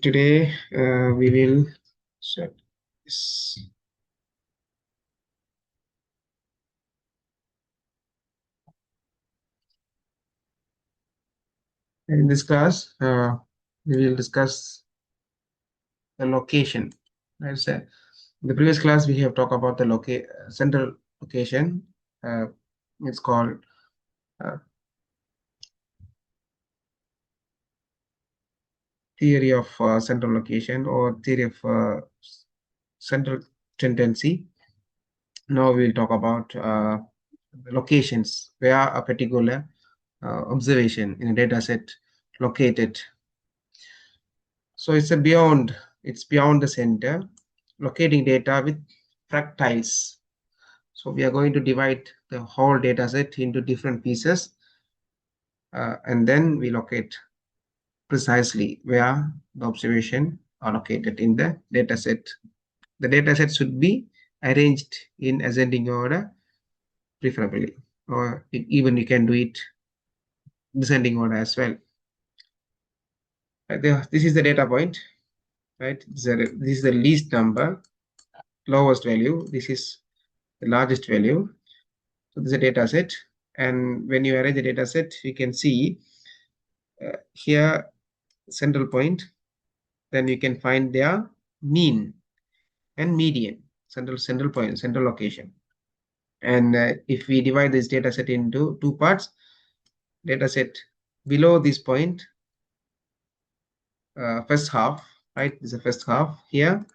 Today we will set this. In this class, we will discuss the location. As in the previous class, we have talked about the central location. It's called theory of central location or theory of central tendency. Now we will talk about the locations where a particular observation in a data set located. So it's beyond the center, locating data with fractiles. So we are going to divide the whole data set into different pieces, and then we locate precisely where the observation are located in the data set. The data set should be arranged in ascending order, preferably, or even you can do it descending order as well. This is the data point, right? This is the least number, lowest value. This is the largest value. So this is a data set, and when you arrange the data set, you can see here central point. Then you can find their mean and median, central point, central location. And if we divide this data set into two parts, data set below this point, first half, right? This is the first half here,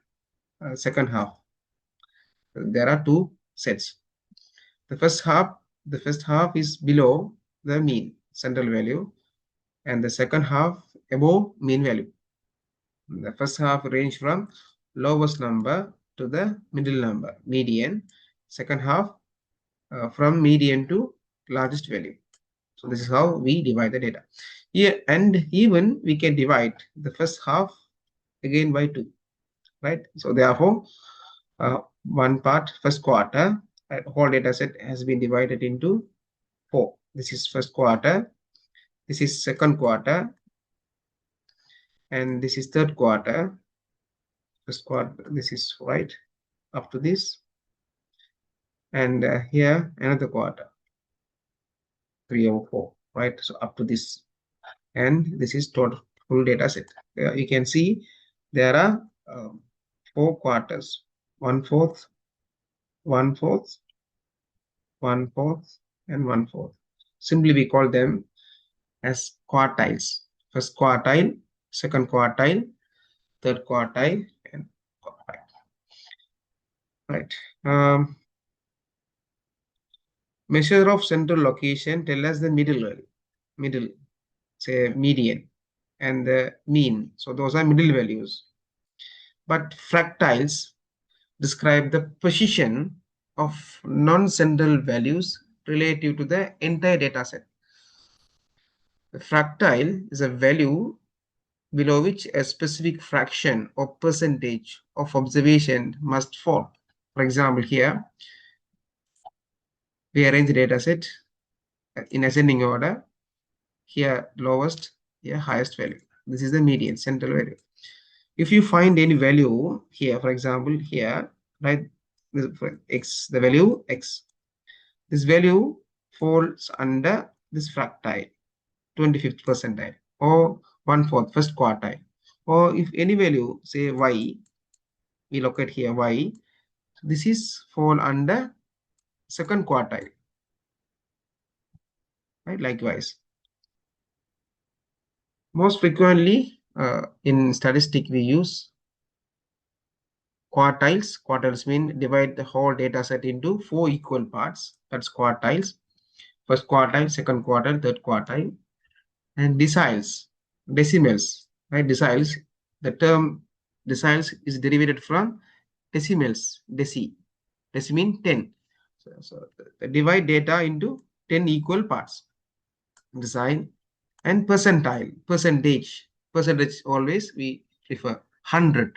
second half. There are two sets. The first half is below the mean central value, and the second half above mean value. The first half range from lowest number to the middle number, median. Second half from median to largest value. So this is how we divide the data. Here, and even we can divide the first half again by 2, right? So therefore, one part, first quarter, whole data set has been divided into 4. This is first quarter, this is second quarter, and this is third quarter. First quarter, this is right up to this, and here another quarter, 3 or 4, right? So up to this, and this is total full data set. You can see there are 4 quarters, 1/4, 1/4, 1/4, and 1/4. Simply we call them as quartiles. First quartile, second quartile, third quartile, and quartile. Right. Measure of central location tell us the middle, say median, and the mean. So those are middle values. But fractiles describe the position of non-central values relative to the entire data set. The fractile is a value below which a specific fraction or percentage of observation must fall. For example, here we arrange the data set in ascending order. Here lowest, here highest value. This is the median, central value. If you find any value here, for example, here, right, x, the value x, this value falls under this fractile, 25th percentile, or 1/4, first quartile. Or if any value, say y, we locate here y, this is fall under second quartile, right? Likewise, most frequently in statistics we use quartiles. Quartiles mean divide the whole data set into 4 equal parts. That's quartiles. First quartile, second quartile, third quartile. And deciles, decimals, right? Deciles, the term deciles is derived from decimals, deci mean 10. So divide data into 10 equal parts. Decile and percentile, percentage always we prefer 100.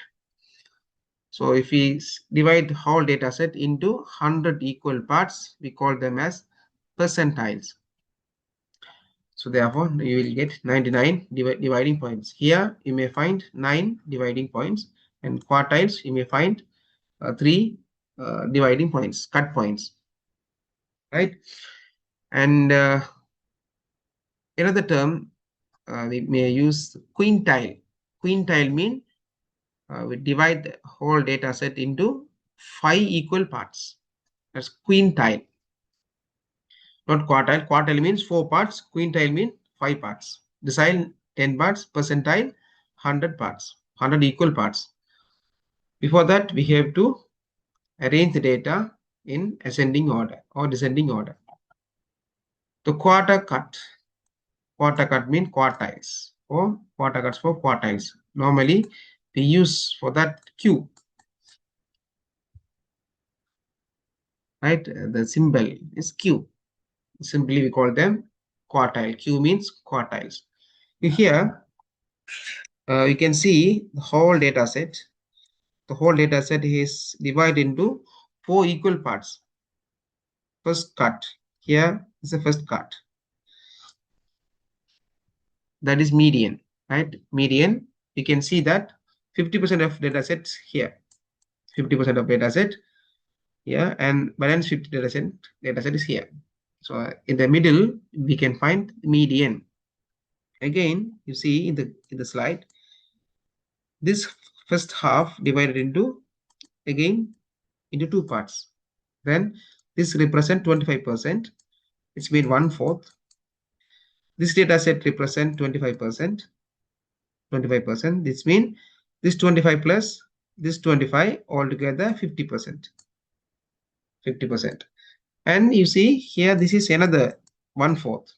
So if we divide the whole data set into 100 equal parts, we call them as percentiles. So therefore, you will get 99 dividing points. Here, you may find 9 dividing points, and quartiles, you may find 3 dividing points, cut points, right? And another term, we may use quintile. Quintile mean we divide the whole data set into 5 equal parts. That's quintile. Not quartile. Quartile means 4 parts. Quintile means 5 parts. Decile 10 parts. Percentile 100 parts. 100 equal parts. Before that, we have to arrange the data in ascending order or descending order. The quarter cut. Quarter cut means quartiles or quarter cuts for quartiles. Normally, we use for that Q. Right? The symbol is Q. Simply we call them quartile. Q means quartiles. Here, you can see the whole data set. The whole data set is divided into 4 equal parts. First cut. Here is the first cut. That is median, right? Median. You can see that 50% of data sets here. 50% of data set here, and balance 50% data set is here. So in the middle, we can find median. Again, you see in the slide, this first half divided into again into 2 parts. Then this represent 25%. It's been 1/4. This data set represent 25%. 25%. This means this 25 plus this 25 altogether 50%. 50%. And you see here, this is another 1/4.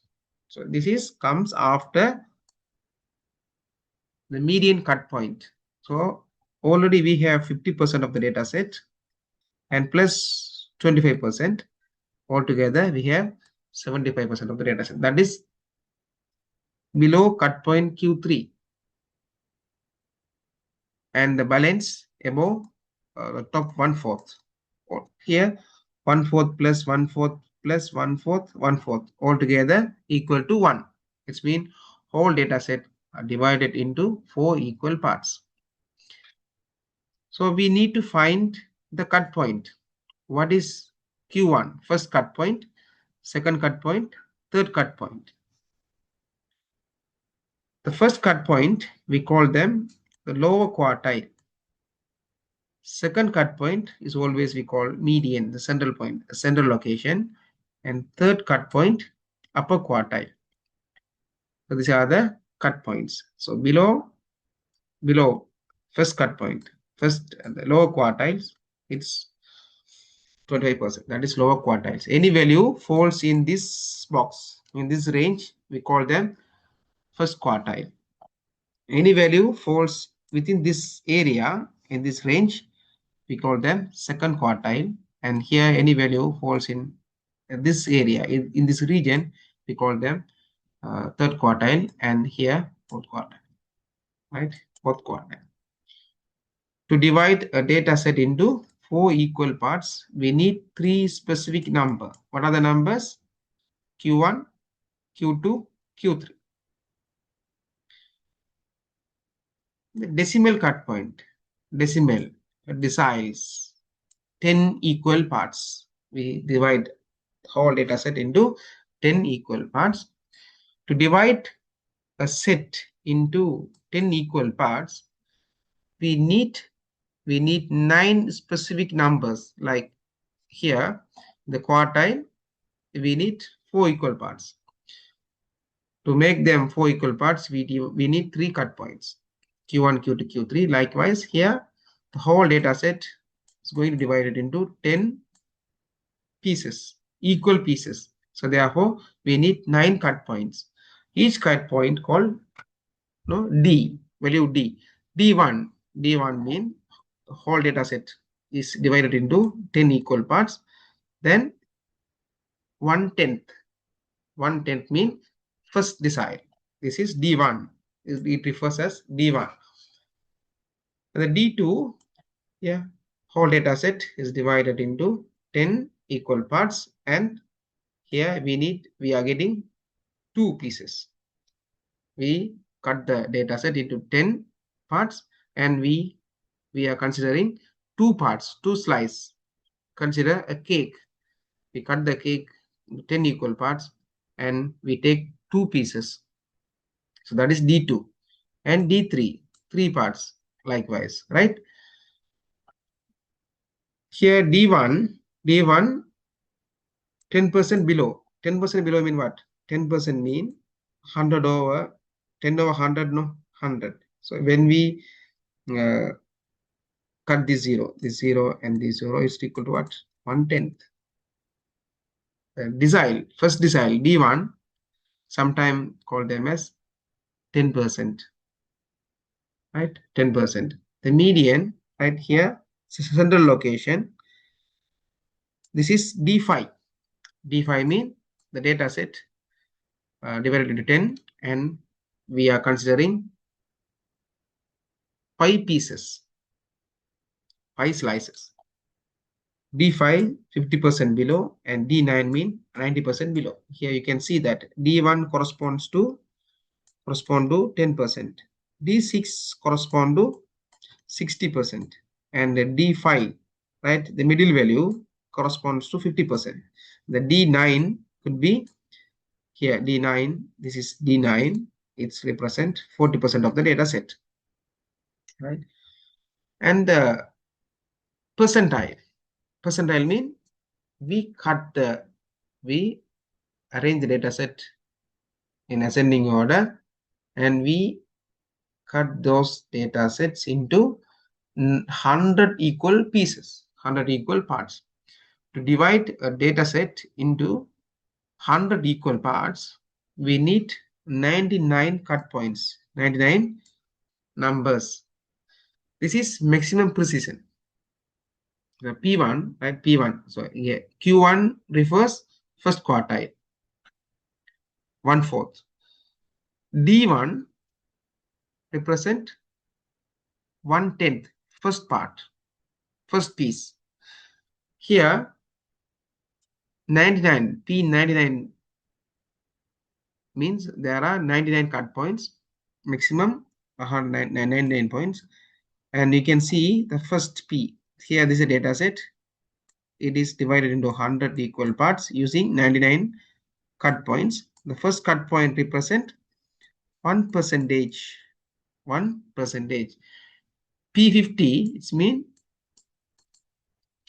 So this is comes after the median cut point. So already we have 50% of the data set and plus 25%. Altogether we have 75% of the data set. That is below cut point Q3. And the balance above the top 1/4. Here 1/4 plus 1/4 plus 1/4, 1/4 altogether equal to 1. It's mean whole data set are divided into 4 equal parts. So we need to find the cut point. What is Q1? First cut point, second cut point, third cut point. The first cut point, we call them the lower quartile. Second cut point is always we call median, the central point, the central location. And third cut point, upper quartile. So these are the cut points. So below first cut point, first the lower quartiles, it's 25%. That is lower quartiles. Any value falls in this box, in this range, we call them first quartile. Any value falls within this area, in this range, we call them second quartile. And here any value falls in this area, in this region, we call them third quartile, and here fourth quartile, right? Fourth quartile. To divide a data set into 4 equal parts, we need 3 specific numbers. What are the numbers? Q1, Q2, Q3. The decimal cut point, decimal, deciles, 10 equal parts. We divide the whole data set into 10 equal parts. To divide a set into 10 equal parts, we need 9 specific numbers. Like here, the quartile, we need 4 equal parts. To make them 4 equal parts, we need 3 cut points. Q1, Q2, Q3. Likewise, here, the whole data set is going to divide it into 10 pieces, equal pieces. So therefore, we need 9 cut points. Each cut point called D, value D. D1 means the whole data set is divided into 10 equal parts. Then 1/10. 1/10 means first decile. This is D1. It refers as D1. And the D2, yeah, whole data set is divided into 10 equal parts, and here we are getting 2 pieces. We cut the data set into 10 parts, and we are considering 2 parts, 2 slices. Consider a cake. We cut the cake into 10 equal parts, and we take 2 pieces. So that is D2. And D3, 3 parts likewise, right? Here D1, 10% below. 10% below mean what? 10% mean 100 over 10 over 100, no, 100. So when we cut this 0 and this 0 is equal to what? 1/10. Decile, first decile D1, sometime call them as 10%, right? 10%. The median right here, central location, this is D5. D5 mean the data set divided into 10, and we are considering 5 pieces, 5 slices. D5 50% below, and D9 mean 90% below. Here you can see that D1 correspond to 10%, D6 correspond to 60%, and the D5, right, the middle value corresponds to 50%. The D9 could be here, D9, this is D9, it's represent 40% of the data set, right? And the percentile mean we arrange the data set in ascending order, and we cut those data sets into 100 equal pieces, 100 equal parts. To divide a data set into 100 equal parts, we need 99 cut points, 99 numbers. This is maximum precision. The P1, right? P1. So yeah, Q1 refers first quartile, 1/4. D1 represent 1/10, first part, first piece. Here 99, P99 means there are 99 cut points, maximum 199 points, and you can see the first P. Here this is a data set. It is divided into 100 equal parts using 99 cut points. The first cut point represent 1%. 1%. P50, it's mean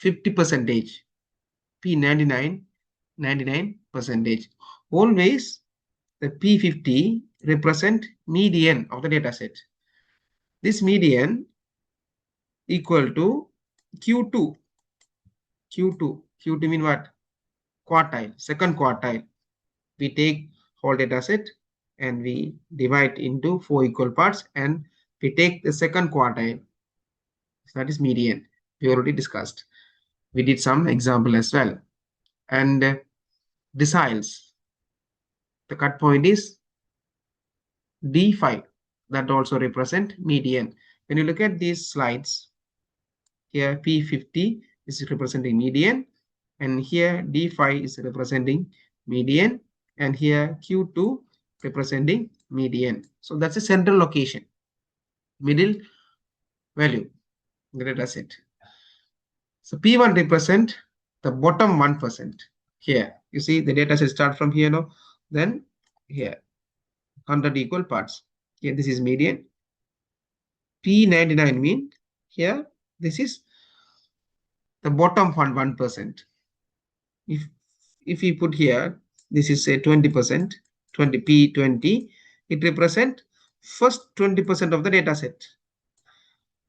50%. P99, 99%. Always the P50 represent median of the data set. This median equal to Q2. Q2 mean what? Quartile, second quartile. We take whole data set and we divide into 4 equal parts, and we take the second quartile. So that is median. We already discussed. We did some example as well. And deciles, the cut point is D5. That also represent median. When you look at these slides, here P50 is representing median, and here D5 is representing median, and here Q2 representing median. So that's a central location, middle value, the data set. So P1 represent the bottom 1%. Here you see the data set start from here now, then here 100 equal parts. Here this is median. P99 mean here this is the bottom 1%. If we put here, this is say 20%, 20 P20, it represent first 20% of the data set.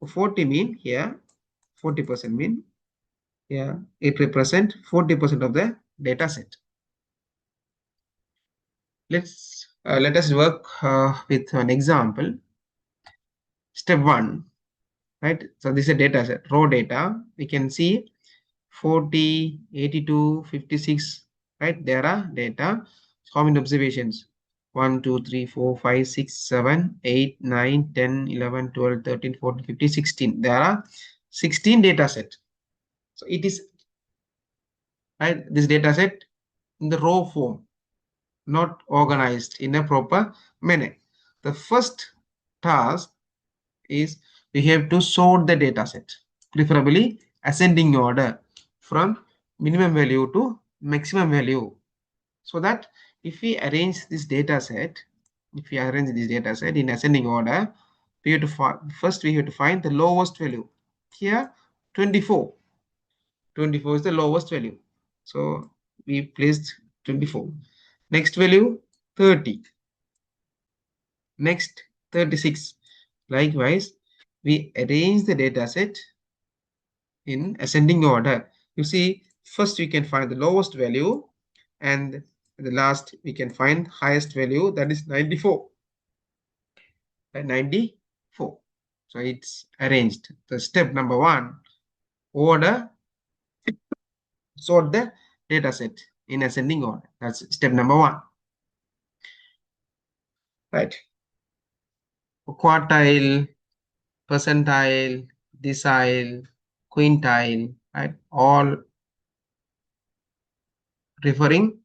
40 mean here, 40% mean here, it represent 40% of the data set. Let us work with an example. Step 1, right? So this is a data set, raw data. We can see 40, 82, 56, right? There are data. How many observations? 1, 2, 3, 4, 5, 6, 7, 8, 9, 10, 11, 12, 13, 14, 15, 16. There are 16 data set. So it is, right, this data set in the raw form. not organized in a proper manner. The first task is we have to sort the data set, preferably ascending order from minimum value to maximum value, so that if we arrange this data set, in ascending order, we have to first we have to find the lowest value. Here 24 is the lowest value, so we placed 24. Next value 30, next 36. Likewise, we arrange the data set in ascending order. You see, first we can find the lowest value, and the last we can find highest value, that is 94. 94. So it's arranged. The step number 1, order, sort the data set in ascending order. That's step number 1. Right. Quartile, percentile, decile, quintile, right? All referring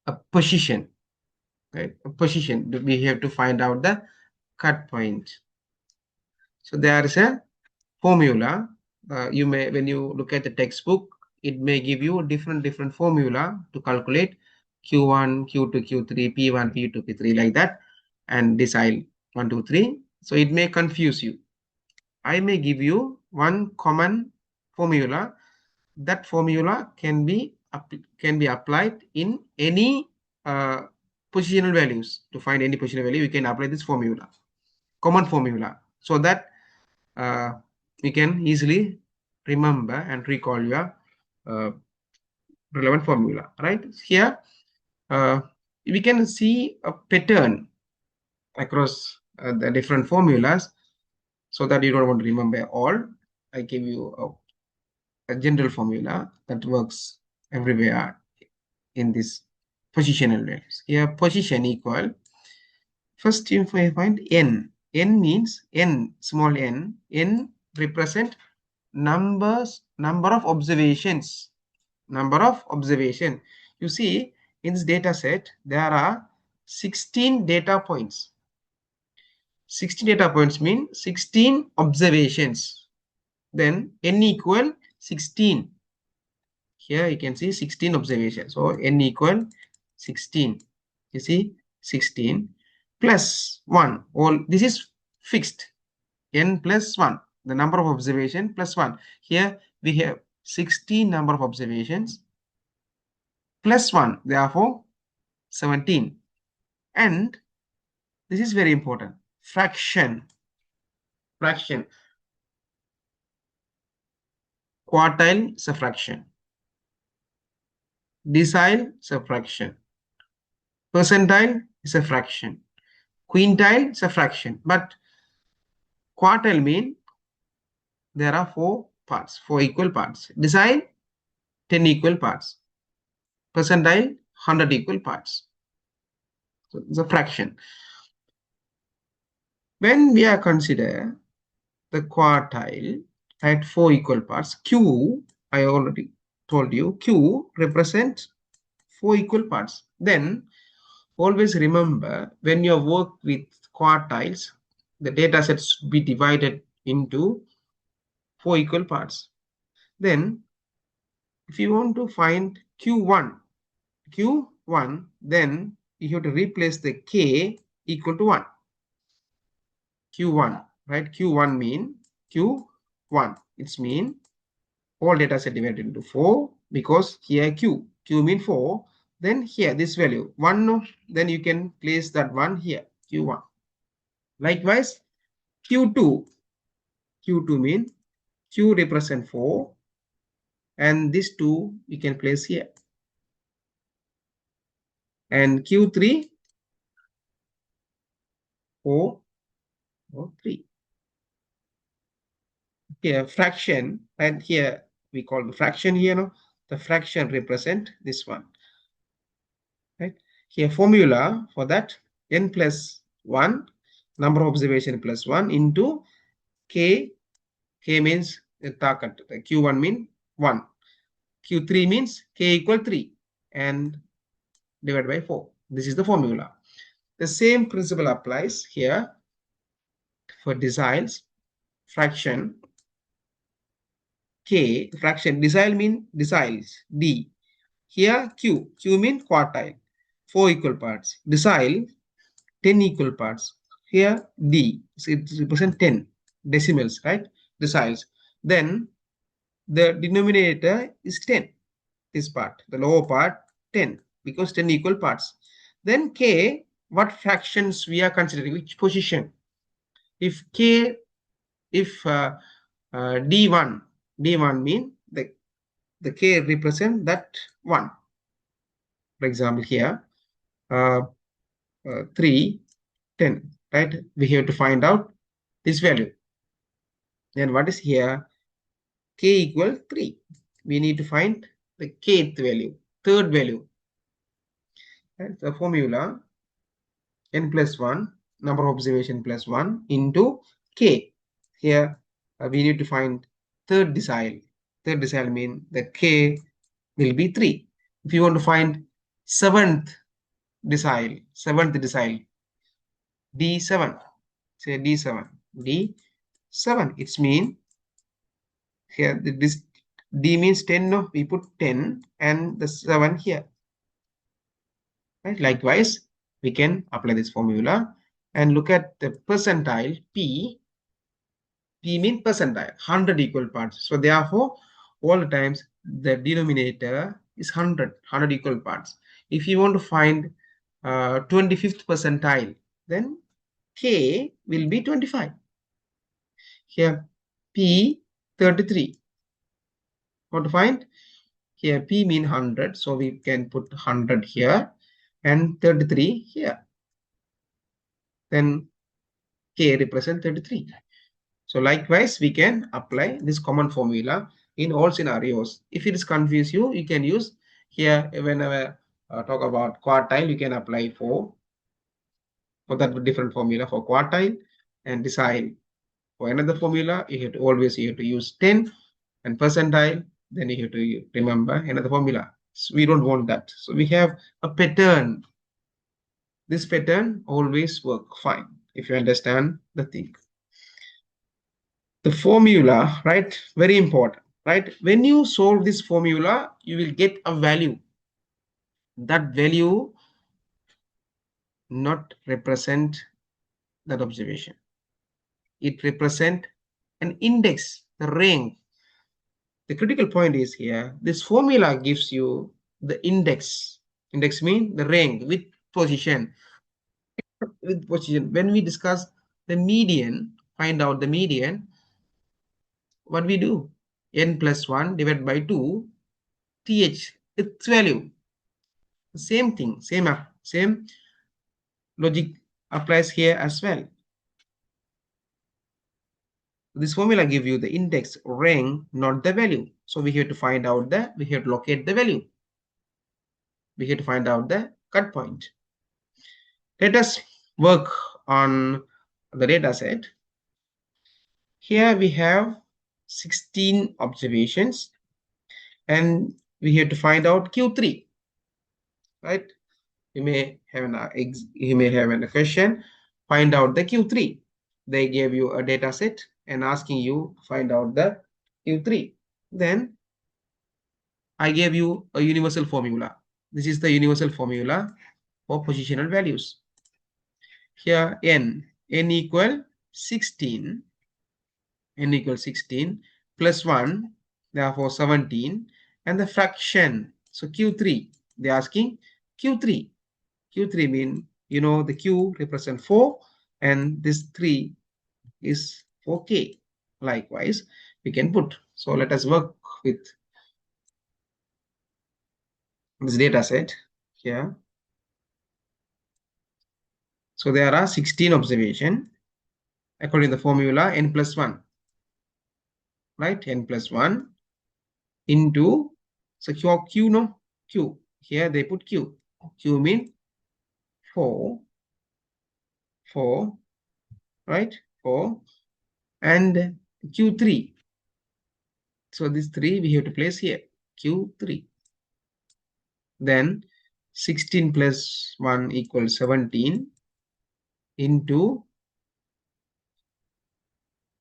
a position, right? A position. We have to find out the cut point. So there is a formula. You may, when you look at the textbook, it may give you different formula to calculate Q1, Q2, Q3, P1, P2, P3, like that, and decile 1, 2, 3. So it may confuse you. I may give you one common formula. That formula can be applied in any positional values. To find any positional value, you can apply this formula, common formula, so that you can easily remember and recall your relevant formula. Right here, we can see a pattern across the different formulas, so that you don't want to remember all. I give you a general formula that works everywhere in this positional values. Here, position equal, first you find n. N means n, small n. N represent number of observations. Number of observation. You see, in this data set, there are 16 data points. 16 data points mean 16 observations. Then n equal 16. Here you can see 16 observations. So n equal 16. You see 16 plus 1. All this is fixed. N plus 1. The number of observation plus 1. Here we have 16 number of observations plus 1. Therefore 17. And this is very important. Fraction. Fraction. Quartile is a fraction. Decile is a fraction. Percentile is a fraction. Quintile is a fraction. But quartile mean there are 4 parts, 4 equal parts. Decile, 10 equal parts. Percentile, 100 equal parts. So it's a fraction. When we are consider the quartile at 4 equal parts, Q, I already told you, Q represents 4 equal parts. Then always remember, when you work with quartiles, the data sets should be divided into 4 equal parts. Then if you want to find Q1, then you have to replace the K equal to 1. Q1, right? Q1 mean Q1. It's mean all data set divided into 4, because here Q mean 4. Then here this value 1, then you can place that 1 here, Q1. Likewise, Q2 mean Q represent 4, and this 2 we can place here. And Q3, 4 or 3. Here fraction, and here we call the fraction here, no? The fraction represent this one. Right? Here formula for that, n plus 1, number of observation plus 1 into K. K means the target. The Q1 mean 1. Q3 means K equal 3 and divided by 4. This is the formula. The same principle applies here for deciles, fraction, K, fraction, decile mean deciles, D. Here Q mean quartile, 4 equal parts. Decile, 10 equal parts. Here D, so it represents 10 decimals, right? Deciles. Then the denominator is 10, this part, the lower part 10, because 10 equal parts. Then K, what fractions we are considering, which position? If K, if D1 mean the K represent that 1. For example, here, uh, 3, 10, right? We have to find out this value. Then what is here? K equal 3. We need to find the kth value, third value. Right? The formula n plus 1, number of observation plus 1 into K. Here we need to find third decile. Third decile means the K will be 3. If you want to find seventh decile, D7, say D7, D7, it's mean here this D means 10, no? We put 10 and the 7 here. Right? Likewise, we can apply this formula and look at the percentile P. P means percentile, 100 equal parts. So therefore, all the times the denominator is 100 equal parts. If you want to find 25th percentile, then K will be 25. Here P 33. Want to find? Here P mean 100, so we can put 100 here and 33 here. Then K represent 33. So likewise, we can apply this common formula in all scenarios. If it is confuse you, you can use here whenever talk about quartile, you can apply for that different formula for quartile and decile. For another formula, you have to use 10 and percentile. Then you have to remember another formula. So we don't want that. So we have a pattern. This pattern always work fine if you understand the thing. The formula, right? Very important, right? When you solve this formula, you will get a value. That value not represent that observation. It represent an index, the rank. The critical point is here, this formula gives you the index. Index means the rank with position. With position. When we discuss the median, find out the median, what we do? N plus 1 divided by 2, th, its value. Same thing, same logic applies here as well. This formula give you the index rank, not the value. So we have to find out we have to locate the value. We have to find out the cut point. Let us work on the data set. Here we have 16 observations and we have to find out Q3, right? You may have a question, find out the Q3. They gave you a data set and asking you to find out the Q3. Then I gave you a universal formula. This is the universal formula for positional values. Here n equal 16, n equals 16 plus 1, therefore 17, and the fraction. So Q3, they're asking Q3. Q3 mean, you know, the Q represent 4 and this 3 is for K. Likewise, we can put. So let us work with this data set here. So there are 16 observations according to the formula n plus 1. Right? N plus 1 into, so Q, no? Q. Here they put Q. Q mean 4, right? 4 and Q3. So this 3 we have to place here, Q3. Then 16 plus 1 equals 17 into,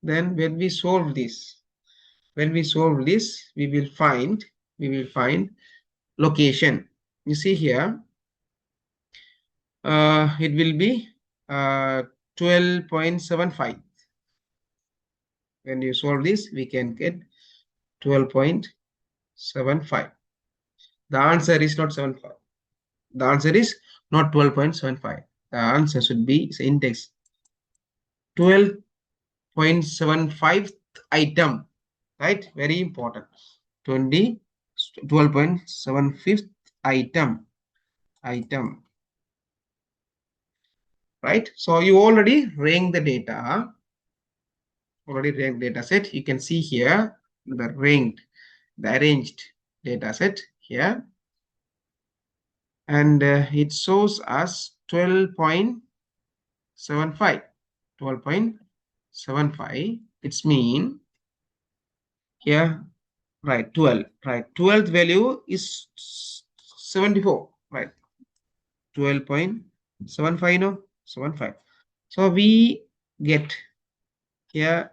then when we solve this, we will find location. You see here, it will be 12.75. When you solve this, we can get 12.75. The answer is not 75. The answer is not 12.75. The answer should be index 12.75 item, right? Very important. 12.75 item, right? So you already rank the data, data set. You can see here the arranged data set here, and it shows us 12.75. It's mean here, right? 12, right? 12th value is 74, right? 12.75, no, 75. So we get here,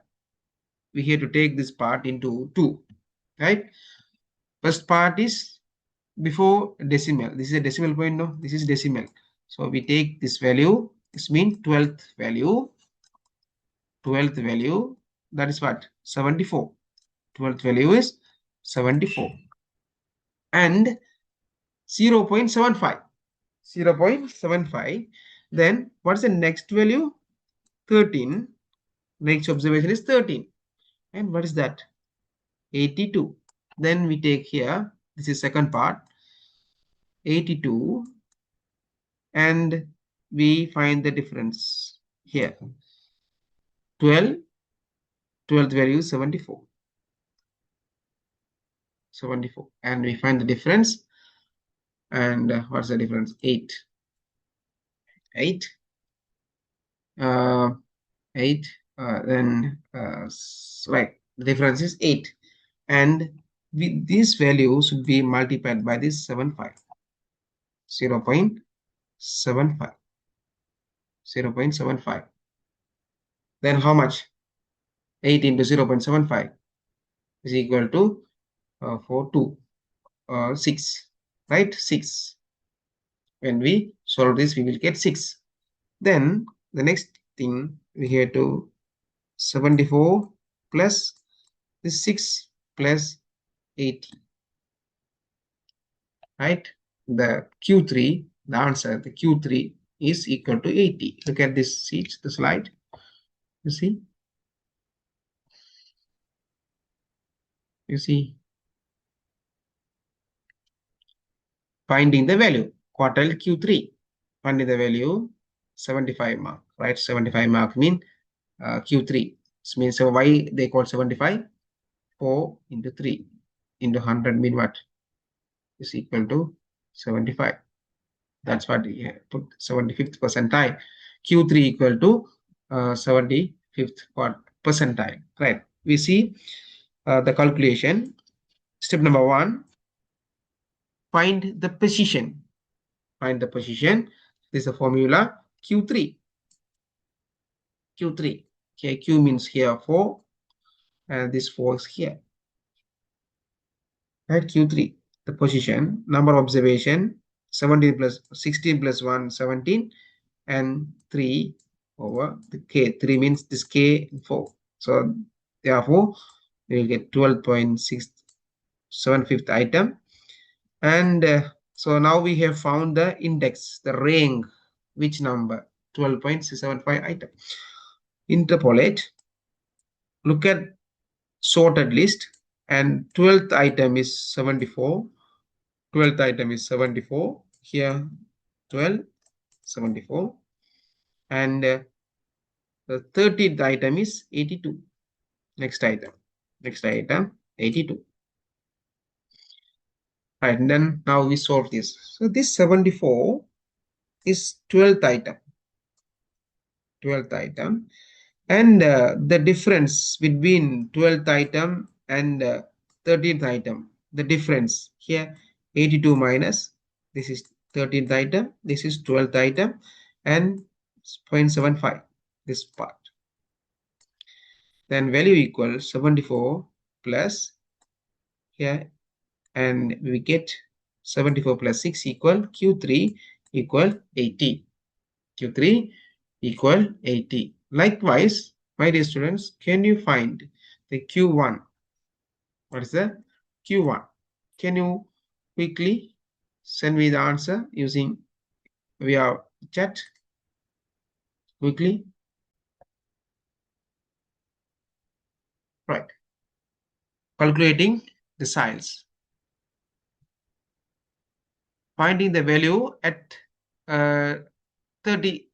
we have to take this part into two, right? First part is before decimal. This is a decimal point, no, this is decimal. So we take this value, this means 12th value, that is what? 74. 12th value is 74. And 0.75. Then what's the next value? 13. Next observation is 13. And what is that? 82. Then we take here, this is second part, 82, and we find the difference here. 12th value is 74. And we find the difference. And what's the difference? 8. Then right, the difference is 8, and this value should be multiplied by this 0.75. 0.75. Then how much? 8 into 0.75 is equal to 6, right? 6. When we solve this, we will get 6. Then the next thing, we have to 74 plus this 6 plus 80, right? The Q3, the answer, the Q3 is equal to 80. Look at this sheet, the slide. You see? Finding the value, quartile Q3, finding the value 75 mark, right? 75 mark mean Q3. This means, so why they call 75? 4 into 3 into 100 mean what? Is equal to 75. That's what we put, 75th percentile. Q3 equal to 75th percentile, right? We see the calculation. Step number 1, find the position. This is a formula Q3. Okay, Q means here 4, and this 4 is here. Right, Q3, the position, number of observation, 16 plus 1, 17, and 3 over the K. 3 means this K 4. So therefore, we will get 12.675th item. And so now we have found the index, the rank, which number? 12.675 item. Interpolate, look at sorted list, and 12th item is 74. Here 12, 74, and the 30th item is 82. Next item 82. Right, and then now we solve this. So this 74 is 12th item, and the difference between 12th item and 13th item, the difference here, 82 minus this is 13th item, this is 12th item, and 0.75 this part. Then value equals 74 plus here, and we get 74 plus 6 equal Q3 equal 80. Q3 equal 80. Likewise, my dear students, can you find the Q1? What is the Q1? Can you quickly send me the answer using via chat? Quickly. Right. Calculating deciles. Finding the value at 30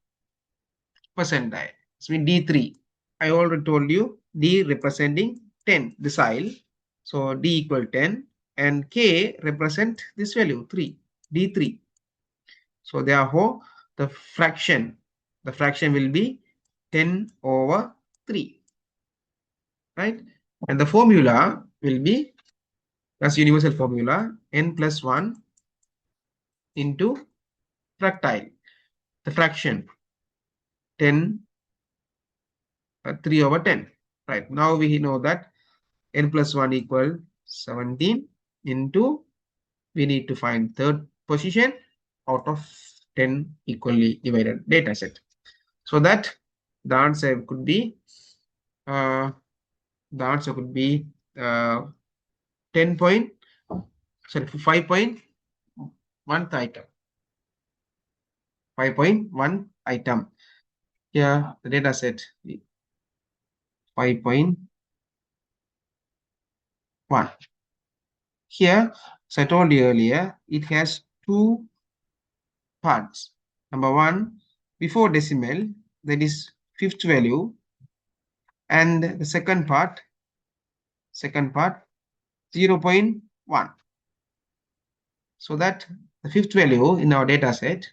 percentile. It's mean D3. I already told you D representing 10 decile. So D equal 10 and K represent this value 3. D3. So therefore the fraction will be 10 over 3. Right? And the formula will be as universal formula n plus 1 into fractile. The fraction 10 3 over 10. Right. Now we know that n plus 1 equal 17 into, we need to find third position out of 10 equally divided data set. So that the answer could be 10 point, sorry, 5.1 item. 5.1 item. Here the data set 5.1. Here, as I told you earlier, it has two parts. Number one, before decimal, that is fifth value, and the second part 0.1. So that the fifth value in our data set,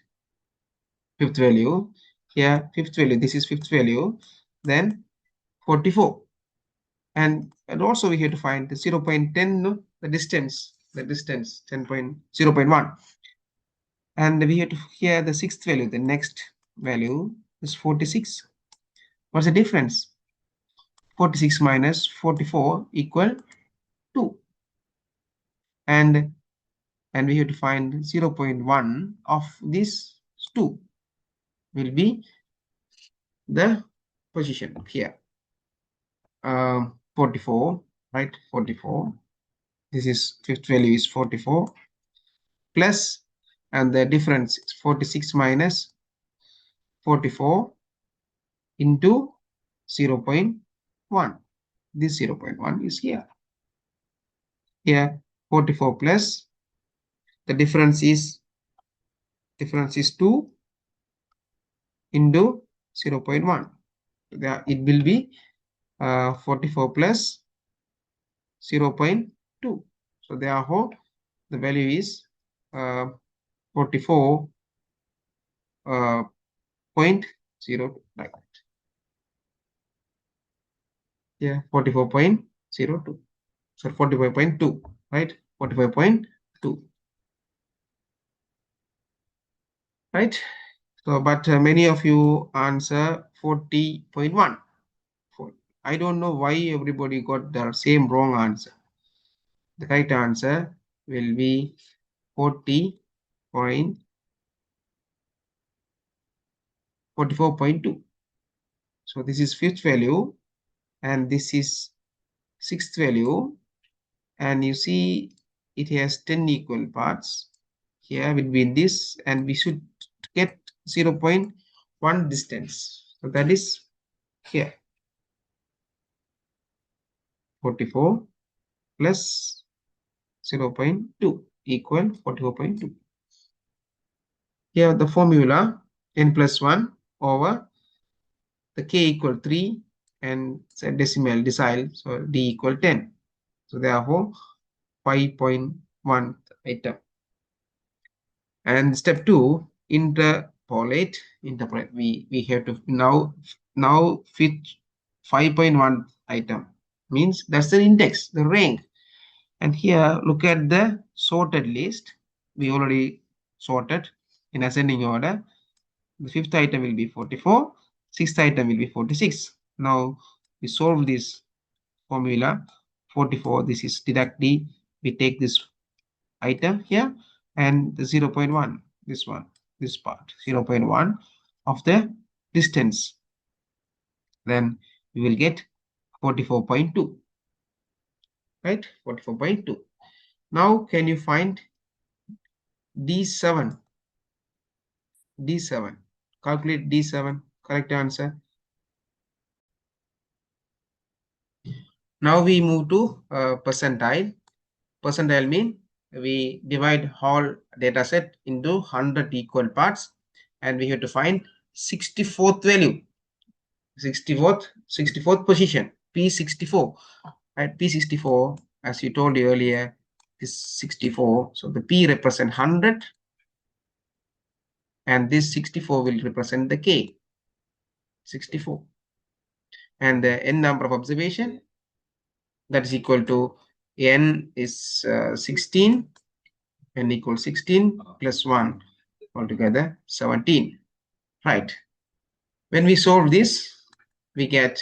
fifth value, here fifth value, this is fifth value, then 44. And also we have to find the 0.10, no? the distance 0.1. And we have to here the sixth value, the next value is 46. What's the difference? 46 minus 44 equal 2. And we have to find 0.1 of this 2 will be the position here. 44, right? 44. This is fifth value is 44 plus, and the difference is 46 minus 44 into 0.1. This 0.1 is here. Here 44 plus, the difference is 2 into 0.1. There it will be 44 plus 0.2. So therefore the value is 44.02, like that. Yeah, 44.02. So 45.2, right? 45.2. Right? So, but many of you answer 40.1. I don't know why everybody got the same wrong answer. The right answer will be 44.2. So this is fifth value, and this is sixth value, and you see it has 10 equal parts here between this, and we should get 0.1 distance. So that is here 44 plus 0.2 equal 44.2. Here the formula n plus 1 over the k equal 3 and decimal decile, so d equal 10. So therefore 5.1 item. And step 2, interpolate. We have to now fit 5.1 item, means that's the index, the rank. And here look at the sorted list. We already sorted. in ascending order. The fifth item will be 44, sixth item will be 46. Now we solve this formula. 44, this is deduct D. We take this item here and the 0.1, this one, this part, 0.1 of the distance. Then we will get 44.2, right? 44.2. Now can you find D7? D7. Calculate D7. Correct answer. Now we move to percentile. Percentile means we divide whole data set into 100 equal parts and we have to find 64th value. 64th position, P64. Right, P64, as you told you earlier, is 64. So the P represent 100 and this 64 will represent the K, 64. And the n number of observation, that is equal to n is 16, n equals 16 plus 1, altogether 17. Right. When we solve this, we get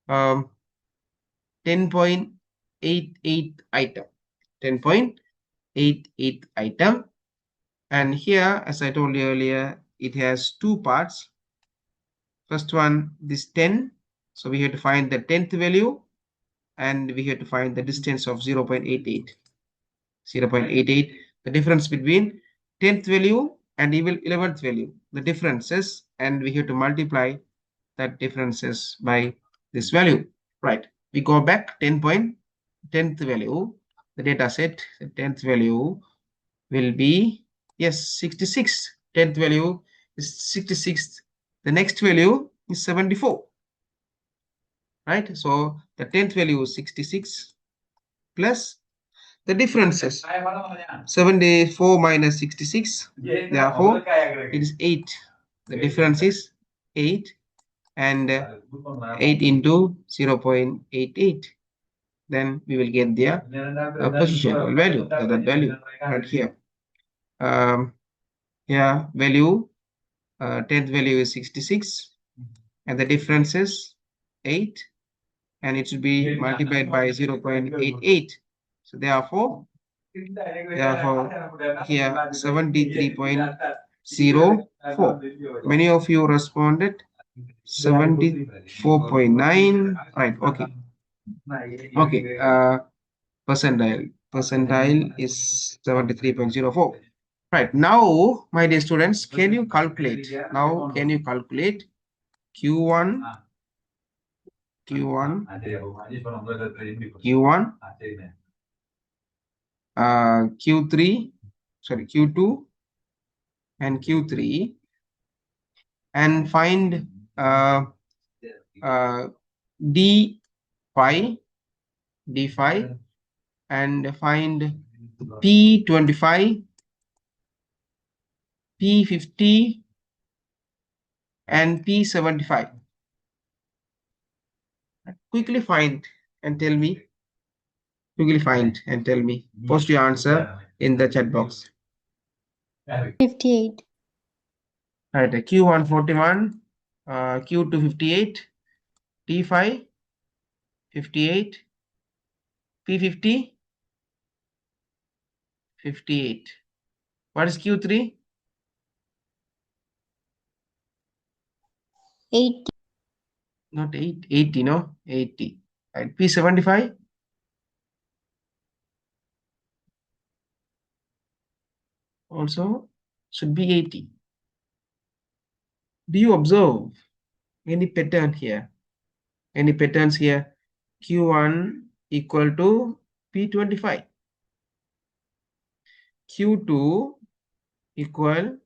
10.88 item. 10.88 item. And here, as I told you earlier, it has two parts. First one, this 10. So we have to find the 10th value and we have to find the distance of 0.88. 0.88, the difference between 10th value and even 11th value, the differences, and we have to multiply that differences by this value. Right. We go back 10th value, the data set, the 10th value will be, yes, 66. 10th value is 66. The next value is 74. Right. So the 10th value is 66 plus the differences. 74 minus 66. Therefore, it is 8. The difference is 8. And 8 into 0.88. Then we will get their position value, that value right here. Yeah, value, 10th value is 66. And the difference is 8. And it should be multiplied by 0.88. So therefore here 73.04. Many of you responded 74.9. Right. Okay. Okay. Percentile is 73.04. Right. Now, my dear students, can you calculate? Now, can you calculate Q1, Q1, Q1, Q3, sorry, Q2 and Q3, and find D5, D5, and find P25, P50, and P75. Quickly find and tell me. Quickly find and tell me. Post your answer in the chat box. 58. Right, Q1 41, Q2 58, T5 58, P50 58. What is Q3? 80. Not 8, 80, no? 80. Right, P75? Also should be 80. Do you observe any pattern here? Any patterns here? Q1 equal to P25. Q2 equal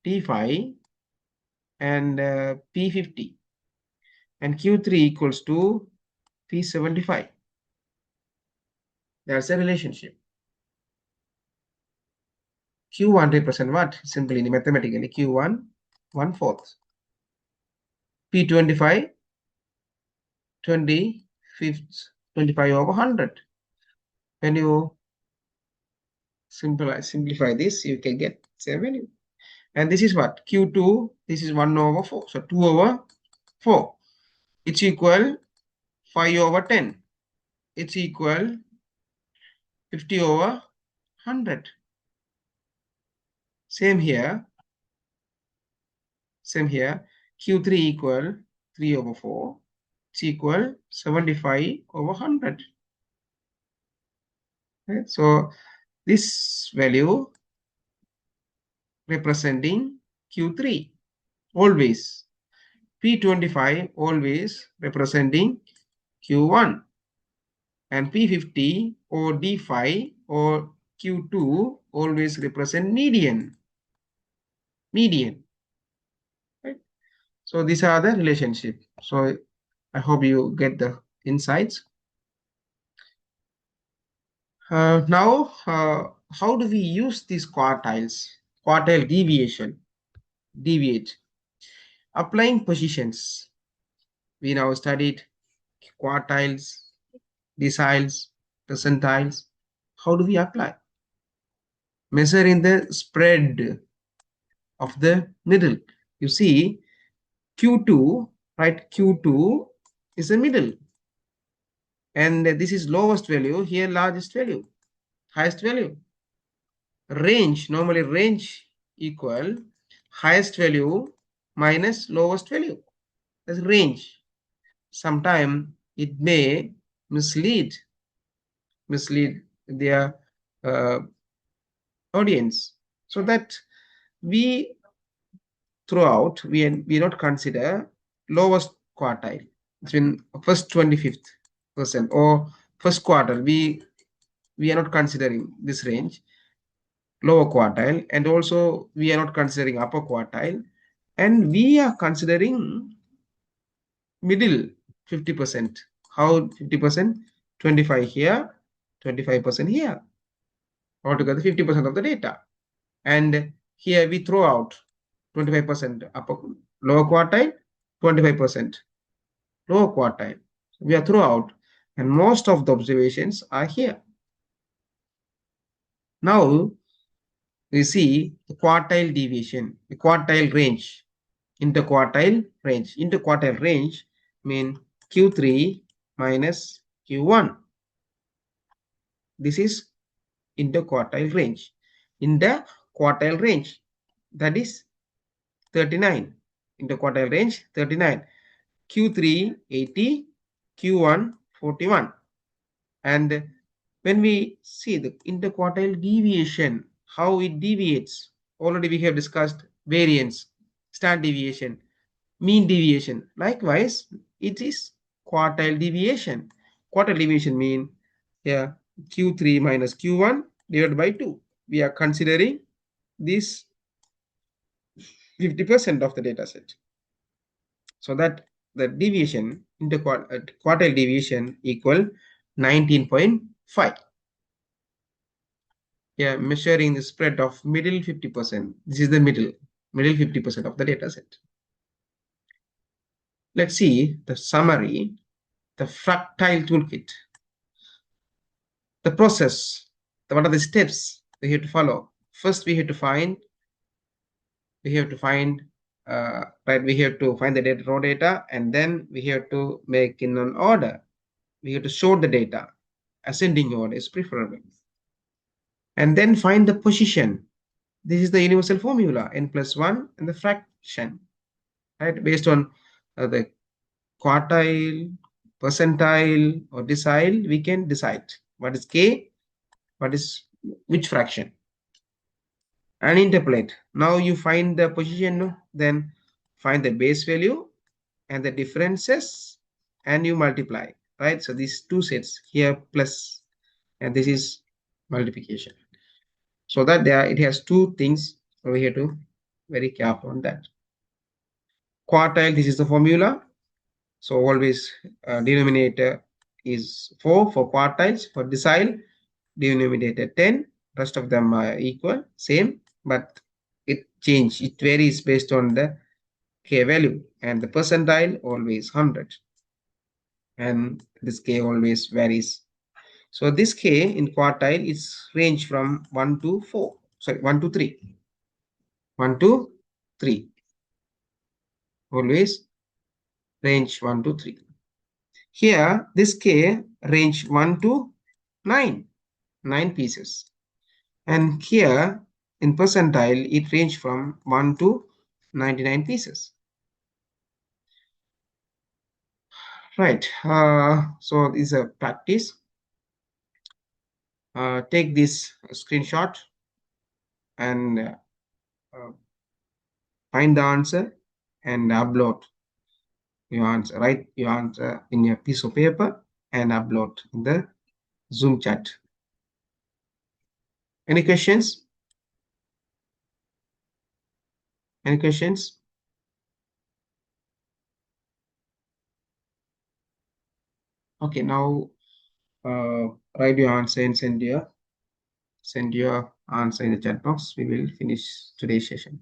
T5 and P50. And Q3 equals to P75. There's a relationship. Q1 represent what? Simply mathematically, Q1, 1/4. P25, 25th, 25 over 100. When you simplify this, you can get same value. And this is what? Q2, this is 1 over 4. So 2 over 4. It's equal 5 over 10. It's equal 50 over 100. Same here. Same here. Q3 equal 3 over 4. It's equal 75 over 100. Okay? So this value representing Q3 always. P25 always representing Q1. And P50 or D5 or Q2 always represent median. Median. Right? So these are the relationship. So I hope you get the insights. Now, how do we use these quartiles? Quartile deviation. Deviate. Applying positions. We now studied quartiles, deciles, percentiles. How do we apply? Measuring the spread of the middle. You see, Q2, right? Q2 is the middle. And this is lowest value, here largest value, highest value. Range, normally range equal highest value minus lowest value. That's range. Sometimes it may mislead their audience. So that we throughout we not consider lowest quartile. It's been first 25th percent or first quartile. We are not considering this range, lower quartile, and also we are not considering upper quartile, and we are considering middle 50%. How 50%? 25 here, 25% here. Altogether 50% of the data. And here we throw out 25% upper lower quartile, 25% lower quartile. We are throughout, and most of the observations are here. Now we see the quartile deviation, the quartile range, interquartile range. Interquartile range mean Q3 minus Q1. This is interquartile range. Interquartile range, that is 39. Interquartile range 39. Q3 80, Q1 41. And when we see the interquartile deviation, how it deviates, already we have discussed variance, standard deviation, mean deviation. Likewise, it is quartile deviation. Quartile deviation mean here Q3 minus Q1 divided by 2. We are considering this 50% of the data set. So that the deviation into quartile deviation equal 19.5. Yeah, measuring the spread of middle 50%. This is the middle 50% of the data set. Let's see the summary, the fractile toolkit. The process, what are the steps we have to follow? First, we have to find right, we have to find the data, raw data, and then we have to make in an order. We have to sort the data. Ascending order is preferable. And then find the position. This is the universal formula, n plus 1 and the fraction, right? Based on the quartile, percentile, or decile, we can decide what is k, what is which fraction. And interpolate. Now you find the position, then find the base value and the differences, and you multiply, right? So these two sets here plus, and this is multiplication. So that there it has two things over here to very careful on that. Quartile, this is the formula. So always denominator is 4 for quartiles. For decile, denominator 10. Rest of them are equal, same, but it varies based on the k value. And the percentile always 100. And this k always varies. So this k in quartile is range from 1 to 4. Sorry, 1 to 3. 1 to 3. Always range 1 to 3. Here, this K range 1 to 9. 9 pieces. And here, in percentile, it range from 1 to 99 pieces. Right. So this is a practice. Take this screenshot and find the answer and upload your answer. Write your answer in a piece of paper and upload in the Zoom chat. Any questions? Any questions? Okay, now write your answer and send your answer in the chat box. We will finish today's session.